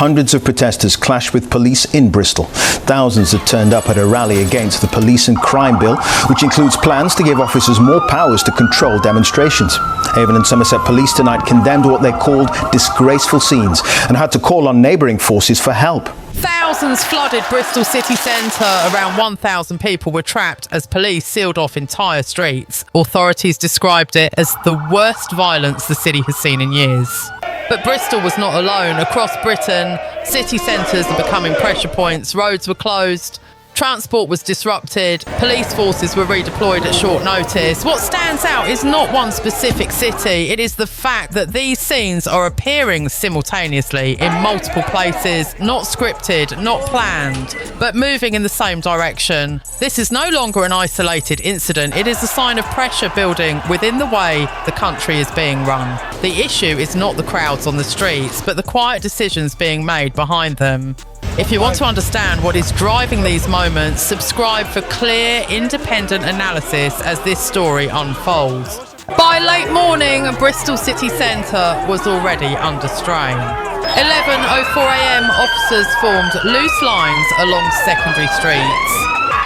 hundreds of protesters clashed with police in Bristol. Thousands had turned up at a rally against the police and crime bill, which includes plans to give officers more powers to control demonstrations. Avon and Somerset Police tonight condemned what they called disgraceful scenes and had to call on neighbouring forces for help. Thousands flooded Bristol city centre. Around 1,000 people were trapped as police sealed off entire streets. Authorities described it as the worst violence the city has seen in years. But Bristol was not alone. Across Britain, city centres are becoming pressure points. Roads were closed. Transport was disrupted, police forces were redeployed at short notice. What stands out is not one specific city, it is the fact that these scenes are appearing simultaneously in multiple places, not scripted, not planned, but moving in the same direction. This is no longer an isolated incident, it is a sign of pressure building within the way the country is being run. The issue is not the crowds on the streets, but the quiet decisions being made behind them. If you want to understand what is driving these moments, subscribe for clear, independent analysis as this story unfolds. By late morning, Bristol city centre was already under strain. 11:04am, officers formed loose lines along secondary streets.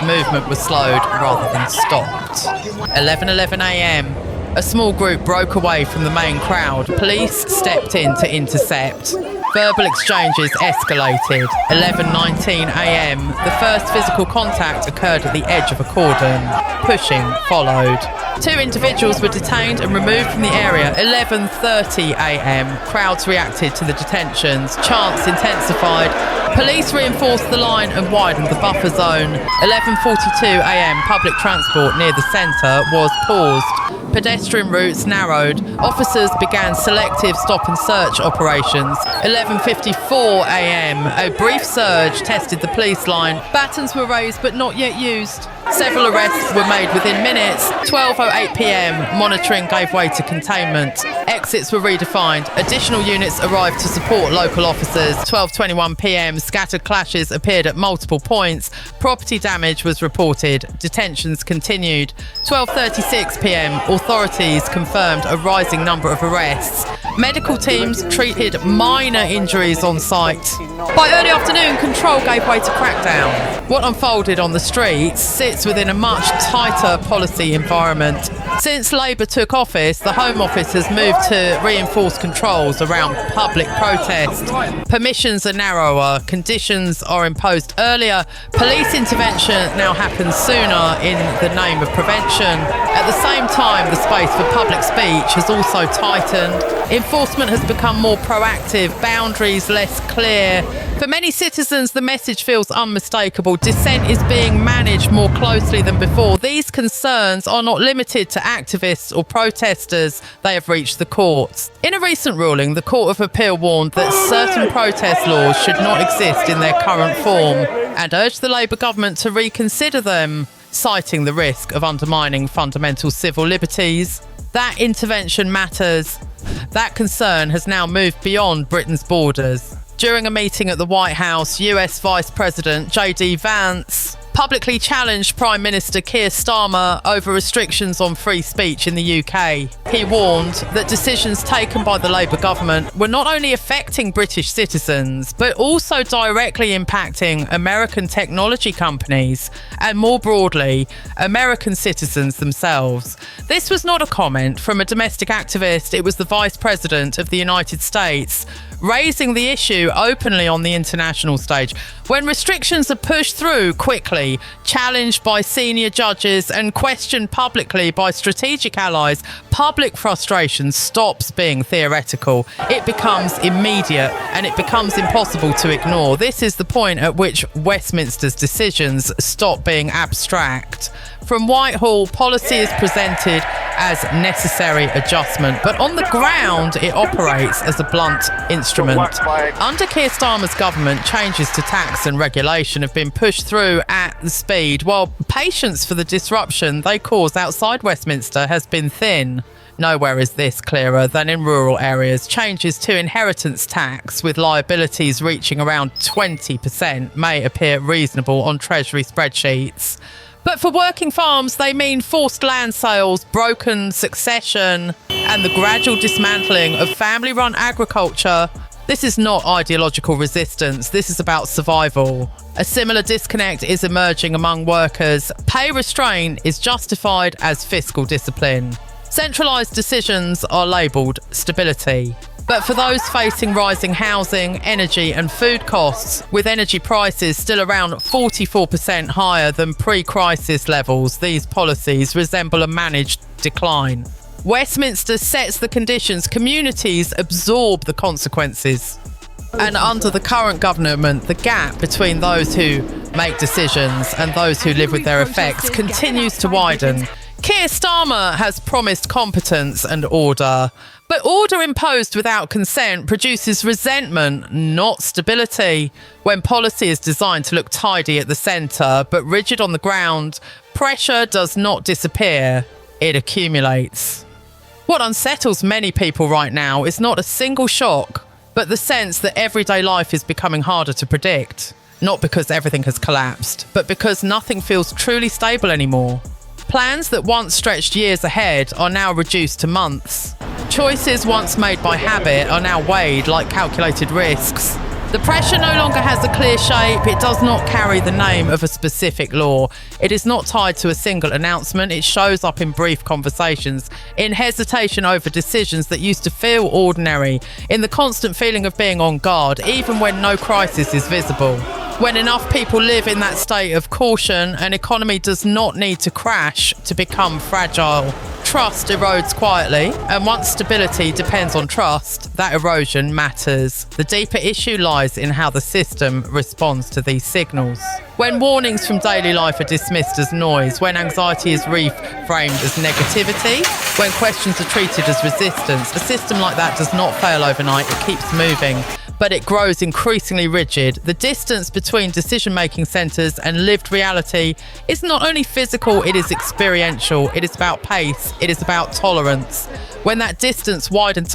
Movement was slowed rather than stopped. 11:11am, a small group broke away from the main crowd. Police stepped in to intercept. Verbal exchanges escalated. 11:19am, the first physical contact occurred at the edge of a cordon. Pushing followed. 2 individuals were detained and removed from the area. 11:30am, crowds reacted to the detentions. Chants intensified. Police reinforced the line and widened the buffer zone. 11:42am, public transport near the centre was paused. Pedestrian routes narrowed. Officers began selective stop and search operations. 11:54am, a brief surge tested the police line. Batons were raised but not yet used. Several arrests were made within minutes. 12:08pm, monitoring gave way to containment. Exits were redefined. Additional units arrived to support local officers. 12:21pm, scattered clashes appeared at multiple points. Property damage was reported. Detentions continued. 12:36pm, authorities confirmed a rising number of arrests. Medical teams treated minor injuries on site. By early afternoon, control gave way to crackdown. What unfolded on the streets sits within a much tighter policy environment. Since Labour took office, the Home Office has moved to reinforce controls around public protest. Permissions are narrower, conditions are imposed earlier, police intervention now happens sooner in the name of prevention. At the same time, the space for public speech has also tightened. Enforcement has become more proactive, boundaries less clear. For many citizens, the message feels unmistakable. Dissent is being managed more closely than before. These concerns are not limited to activists or protesters. They have reached the courts. In a recent ruling, the Court of Appeal warned that certain protest laws should not exist in their current form and urged the Labour government to reconsider them, citing the risk of undermining fundamental civil liberties. That intervention matters. That concern has now moved beyond Britain's borders. During a meeting at the White House, US Vice President JD Vance publicly challenged Prime Minister Keir Starmer over restrictions on free speech in the UK. He warned that decisions taken by the Labour government were not only affecting British citizens, but also directly impacting American technology companies and, more broadly, American citizens themselves. This was not a comment from a domestic activist, it was the Vice President of the United States, raising the issue openly on the international stage. When restrictions are pushed through quickly, challenged by senior judges and questioned publicly by strategic allies, public frustration stops being theoretical. It becomes immediate and it becomes impossible to ignore. This is the point at which Westminster's decisions stop being abstract. From Whitehall, policy is presented as necessary adjustment, but on the ground it operates as a blunt instrument. Under Keir Starmer's government, changes to tax and regulation have been pushed through at the speed, while patience for the disruption they cause outside Westminster has been thin. Nowhere is this clearer than in rural areas. Changes to inheritance tax, with liabilities reaching around 20%, may appear reasonable on Treasury spreadsheets. But for working farms, they mean forced land sales, broken succession, and the gradual dismantling of family-run agriculture This is not ideological resistance, this is about survival. A similar disconnect is emerging among workers. Pay restraint is justified as fiscal discipline. Centralised decisions are labelled stability. But for those facing rising housing, energy and food costs, with energy prices still around 44% higher than pre-crisis levels, these policies resemble a managed decline. Westminster sets the conditions, communities absorb the consequences. And under the current government, the gap between those who make decisions and those who live with their effects continues to widen. Keir Starmer has promised competence and order, but order imposed without consent produces resentment, not stability. When policy is designed to look tidy at the centre, but rigid on the ground, pressure does not disappear, it accumulates. What unsettles many people right now is not a single shock, but the sense that everyday life is becoming harder to predict. Not because everything has collapsed, but because nothing feels truly stable anymore. Plans that once stretched years ahead are now reduced to months. Choices once made by habit are now weighed like calculated risks. The pressure no longer has a clear shape. It does not carry the name of a specific law. It is not tied to a single announcement. It shows up in brief conversations, in hesitation over decisions that used to feel ordinary, in the constant feeling of being on guard, even when no crisis is visible. When enough people live in that state of caution, an economy does not need to crash to become fragile. Trust erodes quietly, and once stability depends on trust, that erosion matters. The deeper issue lies in how the system responds to these signals. When warnings from daily life are dismissed as noise, when anxiety is reframed as negativity, when questions are treated as resistance, a system like that does not fail overnight, it keeps moving. But it grows increasingly rigid. The distance between decision-making centres and lived reality is not only physical, it is experiential. It is about pace. It is about tolerance. When that distance widens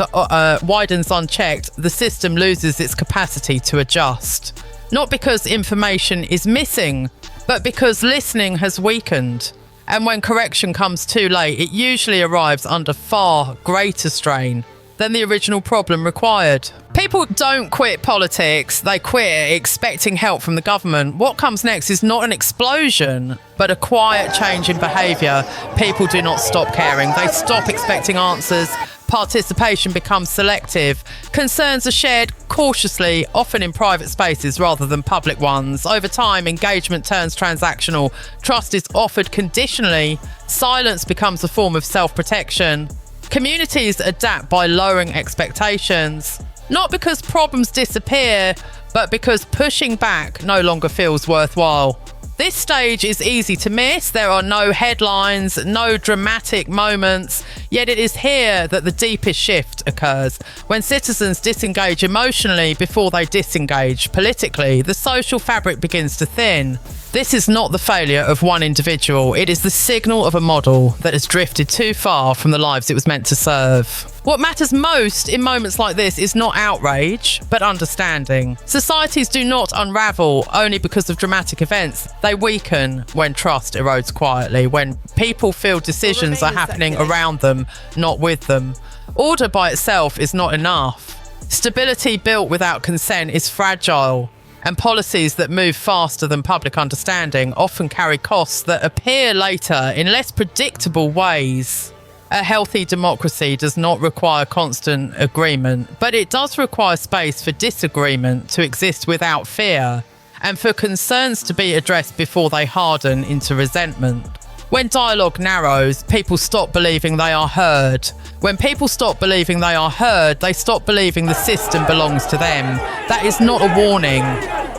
unchecked, the system loses its capacity to adjust. Not because information is missing, but because listening has weakened. And when correction comes too late, it usually arrives under far greater strain than the original problem required. People don't quit politics, they quit expecting help from the government. What comes next is not an explosion, but a quiet change in behaviour. People do not stop caring, they stop expecting answers. Participation becomes selective. Concerns are shared cautiously, often in private spaces rather than public ones. Over time, engagement turns transactional. Trust is offered conditionally. Silence becomes a form of self-protection. Communities adapt by lowering expectations, not because problems disappear, but because pushing back no longer feels worthwhile. This stage is easy to miss. There are no headlines, no dramatic moments, yet it is here that the deepest shift occurs. When citizens disengage emotionally before they disengage politically, the social fabric begins to thin. This is not the failure of one individual. It is the signal of a model that has drifted too far from the lives it was meant to serve. What matters most in moments like this is not outrage, but understanding. Societies do not unravel only because of dramatic events. They weaken when trust erodes quietly, when people feel decisions are happening around them, not with them. Order by itself is not enough. Stability built without consent is fragile. And policies that move faster than public understanding often carry costs that appear later in less predictable ways. A healthy democracy does not require constant agreement, but it does require space for disagreement to exist without fear, and for concerns to be addressed before they harden into resentment. When dialogue narrows, people stop believing they are heard. When people stop believing they are heard, they stop believing the system belongs to them. That is not a warning.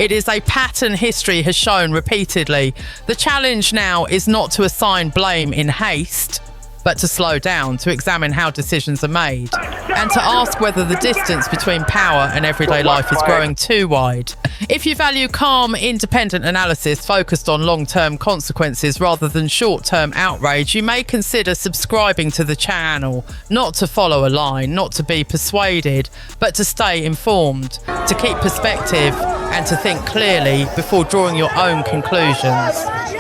It is a pattern history has shown repeatedly. The challenge now is not to assign blame in haste, but to slow down, to examine how decisions are made, and to ask whether the distance between power and everyday life is growing too wide. If you value calm, independent analysis focused on long-term consequences rather than short-term outrage, you may consider subscribing to the channel, not to follow a line, not to be persuaded, but to stay informed, to keep perspective, and to think clearly before drawing your own conclusions.